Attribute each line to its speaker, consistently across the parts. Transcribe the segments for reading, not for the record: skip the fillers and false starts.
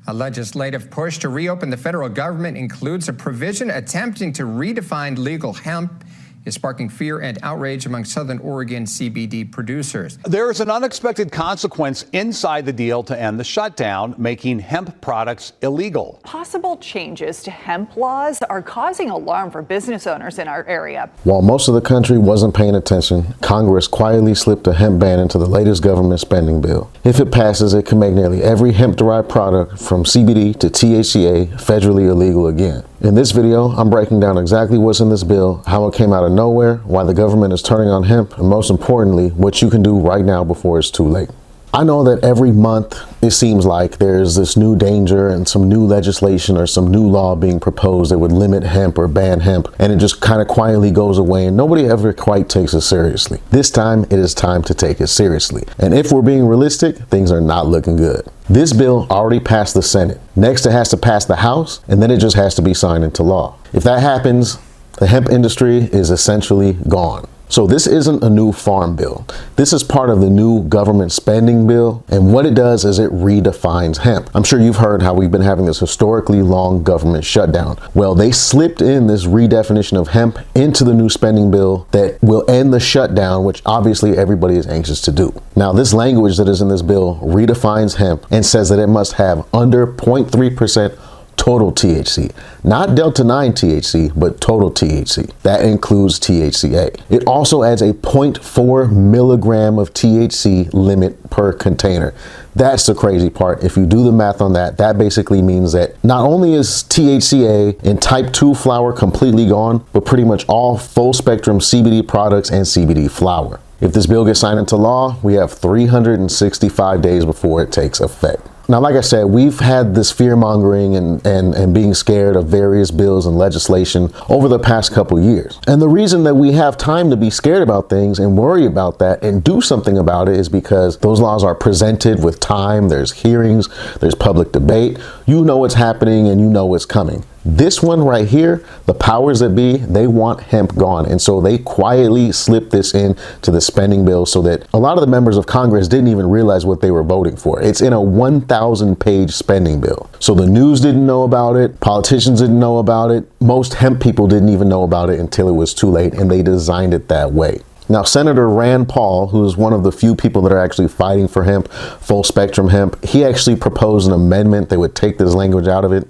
Speaker 1: A legislative push to reopen the federal government includes a provision attempting to redefine legal hemp, is sparking fear and outrage among Southern Oregon CBD producers.
Speaker 2: There is an unexpected consequence inside the deal to end the shutdown, making hemp products illegal.
Speaker 3: Possible changes to hemp laws are causing alarm for business owners in our area.
Speaker 4: While most of the country wasn't paying attention, Congress quietly slipped a hemp ban into the latest government spending bill. If it passes, it can make nearly every hemp-derived product from CBD to THCA federally illegal again. In this video, I'm breaking down exactly what's in this bill, how it came out of nowhere, why the government is turning on hemp, and most importantly, what you can do right now before it's too late. I know that every month it seems like there's this new danger and some new legislation or some new law being proposed that would limit hemp or ban hemp, and it just kind of quietly goes away and nobody ever quite takes it seriously. This time, it is time to take it seriously. And if we're being realistic, things are not looking good. This bill already passed the Senate. Next, it has to pass the House, and then it just has to be signed into law. If that happens, the hemp industry is essentially gone. So this isn't a new farm bill. This is part of the new government spending bill, and what it does is it redefines hemp. I'm sure you've heard how we've been having this historically long government shutdown. Well, they slipped in this redefinition of hemp into the new spending bill that will end the shutdown, which obviously everybody is anxious to do. Now, this language that is in this bill redefines hemp and says that it must have under 0.3% total THC, not Delta-9 THC, but total THC. That includes THCA. It also adds a 0.4 milligram of THC limit per container. That's the crazy part. If you do the math on that, that basically means that not only is THCA in type 2 flower completely gone, but pretty much all full spectrum CBD products and CBD flower. If this bill gets signed into law, we have 365 days before it takes effect. Now, like I said, we've had this fear mongering and being scared of various bills and legislation over the past couple years. And the reason that we have time to be scared about things and worry about that and do something about it is because those laws are presented with time, there's hearings, there's public debate. You know what's happening and you know what's coming. This one right here, the powers that be, they want hemp gone. And so they quietly slipped this in to the spending bill so that a lot of the members of Congress didn't even realize what they were voting for. It's in a 1,000-page spending bill. So the news didn't know about it. Politicians didn't know about it. Most hemp people didn't even know about it until it was too late, and they designed it that way. Now, Senator Rand Paul, who is one of the few people that are actually fighting for hemp, full spectrum hemp, he actually proposed an amendment that would take this language out of it.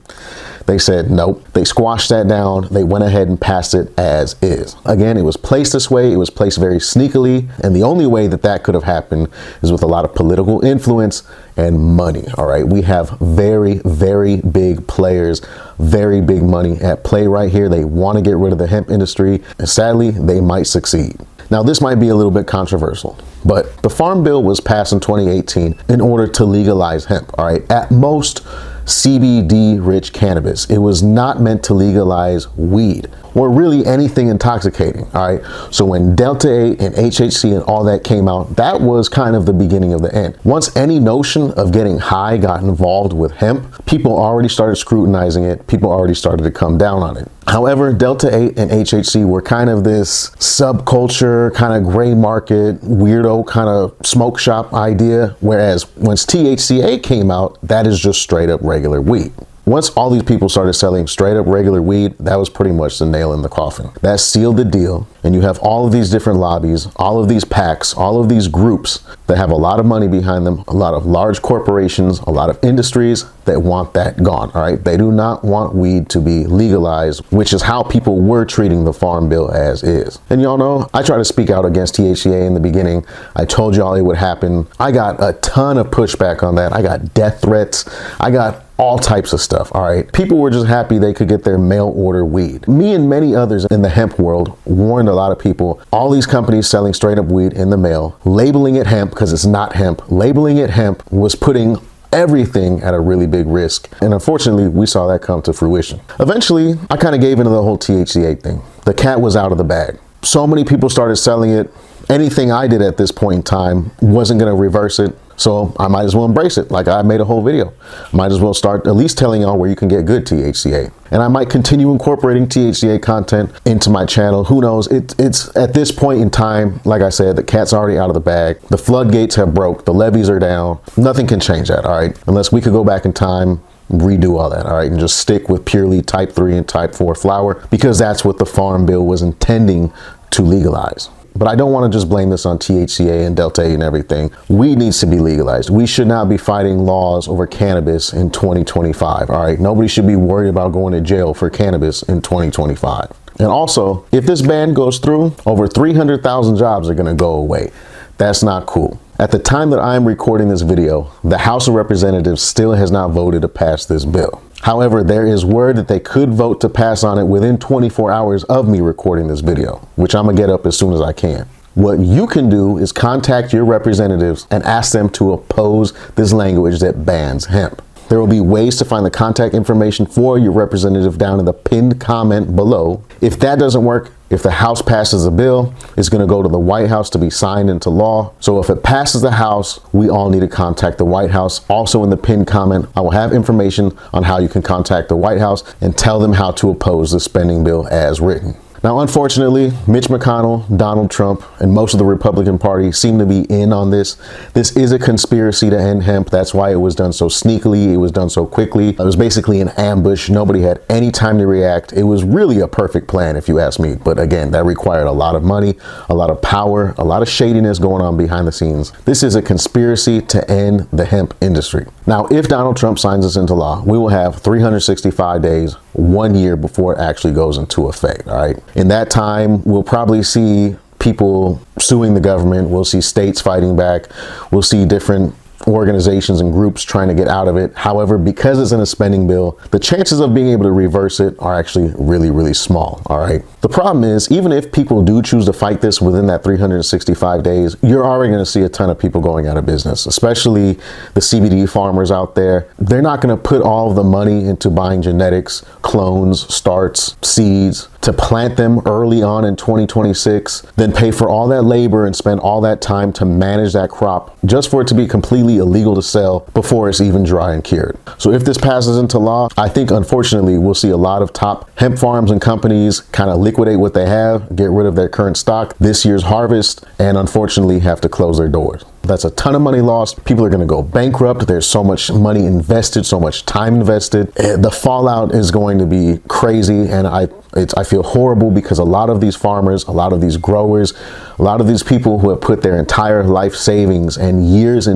Speaker 4: They said nope. They squashed that down. They went ahead and passed it as is. Again, it was placed this way. It was placed very sneakily. And the only way that that could have happened is with a lot of political influence and money. All right. We have very, very big players, very big money at play right here. They want to get rid of the hemp industry. And sadly, they might succeed. Now, this might be a little bit controversial, but the Farm Bill was passed in 2018 in order to legalize hemp. All right. At most, CBD-rich cannabis. It was not meant to legalize weed or really anything intoxicating, all right? So when Delta-8 and HHC and all that came out, that was kind of the beginning of the end. Once any notion of getting high got involved with hemp, people already started scrutinizing it. People already started to come down on it. However, Delta-8 and HHC were kind of this subculture, kind of gray market, weirdo kind of smoke shop idea, whereas once THCA came out, that is just straight up regular weed. Once all these people started selling straight up regular weed, that was pretty much the nail in the coffin. That sealed the deal. And you have all of these different lobbies, all of these PACs, all of these groups that have a lot of money behind them, a lot of large corporations, a lot of industries that want that gone, all right? They do not want weed to be legalized, which is how people were treating the Farm Bill as is. And y'all know, I tried to speak out against THCA in the beginning. I told y'all it would happen. I got a ton of pushback on that. I got death threats. I got all types of stuff, all right? People were just happy they could get their mail order weed. Me and many others in the hemp world warned a lot of people, all these companies selling straight up weed in the mail, labeling it hemp because it's not hemp, labeling it hemp was putting everything at a really big risk. And unfortunately, we saw that come to fruition. Eventually, I kind of gave into the whole THCA thing. The cat was out of the bag. So many people started selling it. Anything I did at this point in time wasn't going to reverse it. So I might as well embrace it. Like I made a whole video. Might as well start at least telling y'all where you can get good THCA. And I might continue incorporating THCA content into my channel. Who knows? It's at this point in time, like I said, the cat's already out of the bag. The floodgates have broke. The levees are down. Nothing can change that, all right? Unless we could go back in time redo all that, all right, and just stick with purely type 3 and type 4 flower, because that's what the Farm Bill was intending to legalize. But I don't want to just blame this on THCA and Delta-8 and everything. Weed needs to be legalized. We should not be fighting laws over cannabis in 2025, all right? Nobody should be worried about going to jail for cannabis in 2025. And also, if this ban goes through, over 300,000 jobs are going to go away. That's not cool. At the time that I'm recording this video, the House of Representatives still has not voted to pass this bill. However, there is word that they could vote to pass on it within 24 hours of me recording this video, which I'm gonna get up as soon as I can. What you can do is contact your representatives and ask them to oppose this language that bans hemp. There will be ways to find the contact information for your representative down in the pinned comment below. If that doesn't work, if the House passes a bill, it's going to go to the White House to be signed into law. So if it passes the House, we all need to contact the White House. Also in the pinned comment, I will have information on how you can contact the White House and tell them how to oppose the spending bill as written. Now, unfortunately, Mitch McConnell, Donald Trump, and most of the Republican Party seem to be in on this. This is a conspiracy to end hemp. That's why it was done so sneakily. It was done so quickly. It was basically an ambush. Nobody had any time to react. It was really a perfect plan, if you ask me. But again, that required a lot of money, a lot of power, a lot of shadiness going on behind the scenes. This is a conspiracy to end the hemp industry. Now, if Donald Trump signs this into law, we will have 365 days, 1 year before it actually goes into effect, all right? In that time, we'll probably see people suing the government. We'll see states fighting back. We'll see different organizations and groups trying to get out of it. However, because it's in a spending bill, the chances of being able to reverse it are actually really, really small, all right? The problem is, even if people do choose to fight this within that 365 days, you're already going to see a ton of people going out of business, especially the CBD farmers out there. They're not going to put all of the money into buying genetics, clones, starts, seeds, to plant them early on in 2026, then pay for all that labor and spend all that time to manage that crop just for it to be completely illegal to sell before it's even dry and cured. So if this passes into law, I think unfortunately we'll see a lot of top hemp farms and companies kind of liquidate what they have, get rid of their current stock, this year's harvest, and unfortunately have to close their doors. That's a ton of money lost. People are going to go bankrupt. There's so much money invested, so much time invested. The fallout is going to be crazy, and I feel horrible because a lot of these farmers, a lot of these growers, a lot of these people who have put their entire life savings and years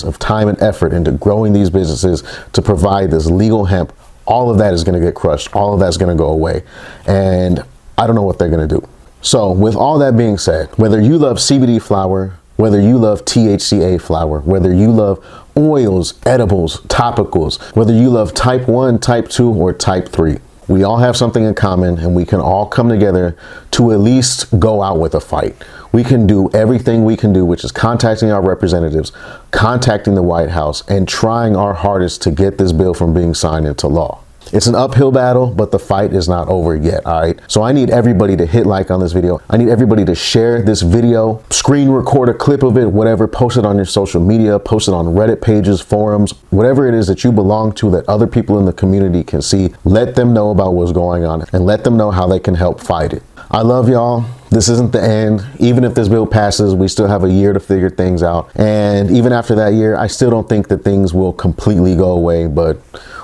Speaker 4: of time and effort into growing these businesses to provide this legal hemp, all of that is going to get crushed. All of that's going to go away, and I don't know what they're going to do. So with all that being said, whether you love CBD flower, whether you love THCA flower, whether you love oils, edibles, topicals, whether you love type 1, type 2, or type 3, we all have something in common, and we can all come together to at least go out with a fight. We can do everything we can do, which is contacting our representatives, contacting the White House, and trying our hardest to get this bill from being signed into law. It's an uphill battle, but the fight is not over yet, all right? So I need everybody to hit like on this video. I need everybody to share this video, screen record a clip of it, whatever, post it on your social media, post it on Reddit pages, forums, whatever it is that you belong to that other people in the community can see. Let them know about what's going on and let them know how they can help fight it. I love y'all. This isn't the end. Even if this bill passes, we still have a year to figure things out. And even after that year, I still don't think that things will completely go away, but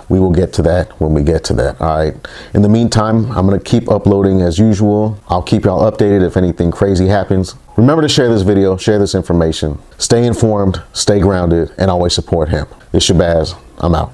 Speaker 4: we will get to that when we get to that, all right? In the meantime, I'm gonna keep uploading as usual. I'll keep y'all updated if anything crazy happens. Remember to share this video, share this information. Stay informed, stay grounded, and always support hemp. It's Shabazz. I'm out.